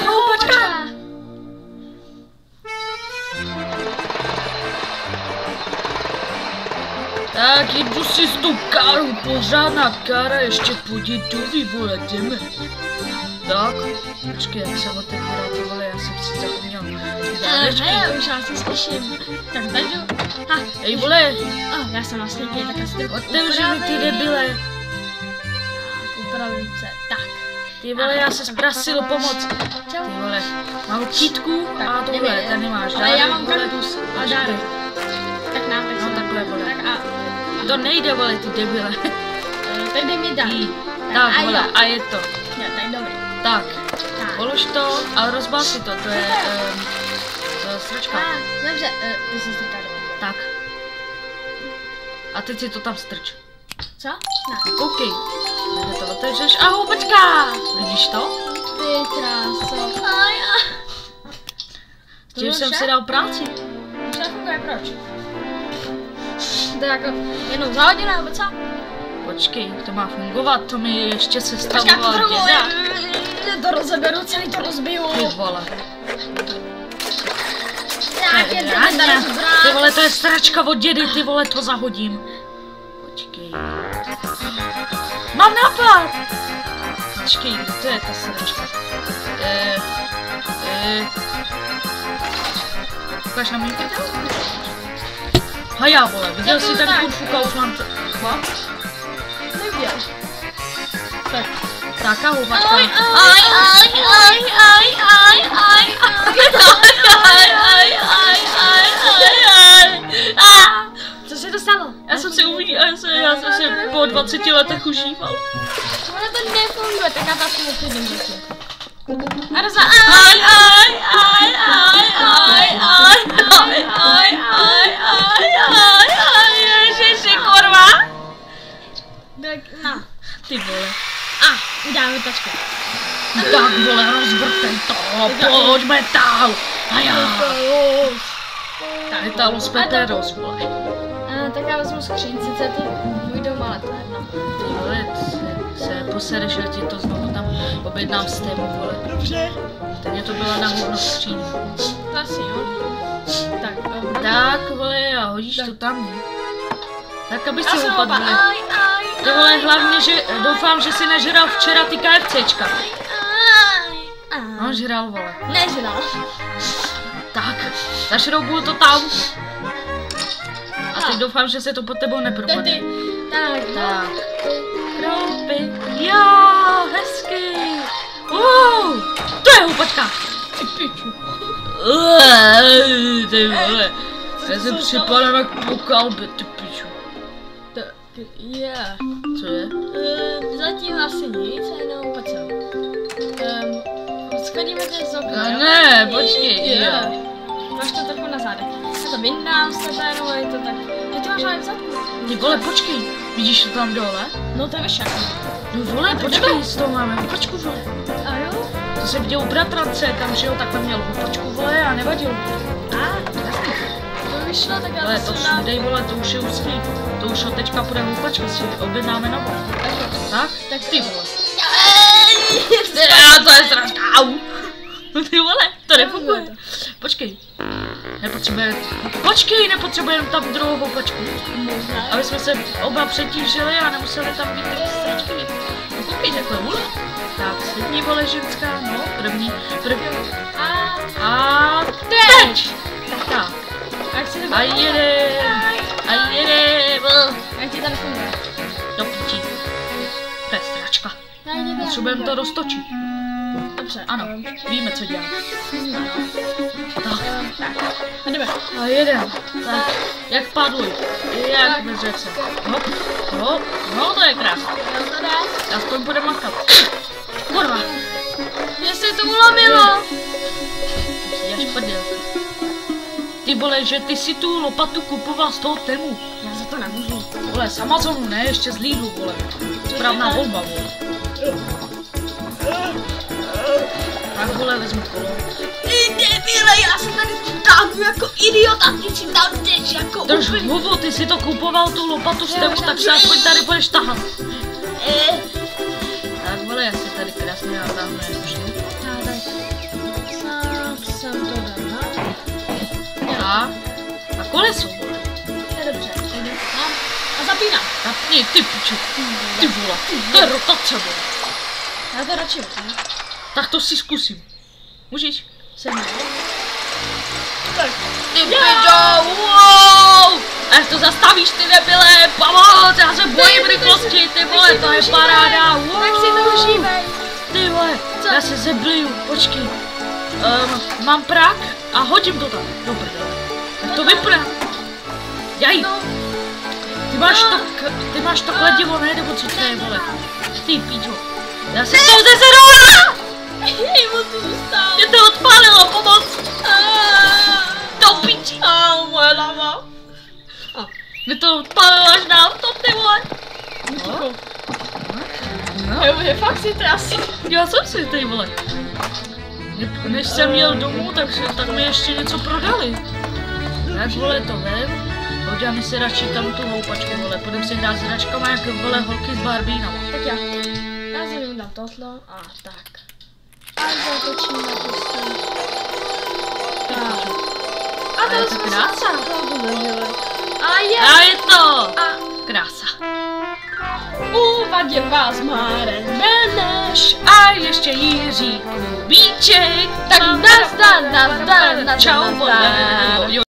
houpačka. Tak jdu si s tou károu, pořádná kára, ještě po dědovi, vole, jdeme. Tak, počkej, jak jsem otevíral, ty vole, já jsem si zapomněl. Hej, už já se slyším. Tak tady jdu. Ha, hej, vole. Já jsem vlastně tě, tak asi trochu otevři mi ty debile. Tak, upravím se, tak. Ty vole, já se zprasil pomoc. Čau. Ty vole, mám kitku a tohle, ten nemáš. Ale já mám kaktus a dárek. Tak nám, tak no takhle, vole. Tak a... To nejde, vole, ty debile. Tak dej mi dát. Tak, vole, a je to. Jo, tak dobrý. Tak, polož to a rozbal si to, to je sračka. Dobře, ty jsi strká do. Tak. A teď si to tam strč. Co? Ne. Koukej. Takže to otevřeš a houpačka! Vidíš to? Ty kráso. Tím jsem si dal práci. Už nefunguje, proč? To je jako jenom za hodinu, nebo co? Počkej, to má fungovat, to mi ještě se stavoval děda. To rozeberu, celý to rozbiju. Ty vole. Ty vole, to je stračka od dědy, ty vole, to zahodím. Počkej. Mám nápad! Počkej, kde to je ta stračka? Ukáž na můj video? Haja, vole, viděl jsi ten Kung Fu Kaufland? Neviděl. Tak. Tak a houpačka. Co se to stalo? Já jsem si uviděl, já jsem si po 20 letech užíval. Ono to nefunguje, tak já vás tomu klidím děti. A roza, ježiši, kurva. Tak, no. Ty vole. Uděláme tačku. Tak vole, rozvrtej to, pojďme dál. A já. Tady ta Los Peperos, vole. Tak já vezmu skřínci, co je to můj dom, ale to je jedno. Ty vole, se posereš, že ti to znovu tam objednám s tebou, vole. Dobře. Teď to byla na hovno skříň. Asi jo. Tak vole, a hodíš to tam, ne? Tak aby si upadl. Ty vole, hlavně, že doufám, že si nežral včera ty KFCčka. On žral, vole. Nežral. Tak, zašroubuju to tam. A teď doufám, že se to pod tebou nepropadne. Tak. Kroupy. Jo, hezky. To je houpačka. Ty piču. Ty vole. Já jsem připadal jak po kalbě, ty piču. Co je? Zatím asi nic, jenom pojď sem. Schodíme ty z okna. Ne, počkej. Máš to trochu na zádech. Já to vyndám z tebe, no je to tak. Ty máš ale vzadu. Ty vole, počkej. Vidíš to tam dole? No to je však. No vole, počkej, z toho máme houpačku, vole. A jo? To jsem viděl u bratrance, tam že jo, takhle měl houpačku, vole, a nevadil. Jasně. To vyšlo, tak já to už dej, vole, to už je úzký. To už od teďka půjde houpačka, si objednáme novou. Tak ty vole. To je strašná. Ty vole, to nefunguje. Počkej. Nepotřebujeme tam druhou houpačku. Aby jsme se oba přetížili a nemuseli tam být ty stračky. No koukej, takhle, vole. Tak, sedni, vole, ženská, no, první. A teď! Tak. A jedem. Jak ti tam funguje? Do píči. To je stračka. Potřebujeme to roztočit. Dobře. Ano, víme, co dělat. Tak. A jdeme. A jedem. Tak, jak padluj. Jak bez řece. No, to je krásné. Aspoň bude makat. Kurva. Mně se to ulomilo. Já šprdil. Ty vole, že ty si tu lopatu kupoval z toho Temu. Já za to nemůžu. Vole, z Amazonu, ne, ještě z Lidlu, vole. Správná volba, vole. Tak vole, vezmu kolo. Ty debile, já jsem tady táhnu jako idiot a ty si tam jdeš jako drž hubu, ty si to kupoval tu lopatu z Temu, tak se aspoň tady budeš tahat. Tak vole, já Jasně, já tam nepošlu. Tak jsem to dala. A koleso, vole. Je dobře, mám. A zapínám. Zapni, ty piču. Ty vole, to je rotace, vole. Já to radši vypnu. Tak to si zkusím. Můžeš? Jsem jo. Tak. Ty pičo, wow! Až to zastavíš, ty debile, pomoc, já se bojím rychlosti, ty vole, to je paráda, wow! Tak si to užívej. Ty vole, já se zebliju, počkej. Mám prak a hodím to tam, dobrý, tak to vypne. Jaj, ty máš to kladivo, ne, nebo co to je, vole? Ty píčo, já se to zezerovala! Jemu to zůstalo. Mě to odpálilo, pomoc! To píči! Moje hlava. Mě to odpálilo až na auto, ty vole! No. Je fakt si trasy. Já jsem si, ty vole. Než jsem jel domů, tak mi ještě něco prodali. Tak vole to vem. Hodíme si radši tam tu houpačku, vole. Půjdeme si hrát s hračkama jak vole holky s Barbínama. Tak já si vydám tohle a tak. A zatočím na to stůl. Tak. A to jsme krása. A je to krása. Uvadě vás Marek Beneš. A ještě Jiří Kubíček. Tak nazdar, Čau, vole.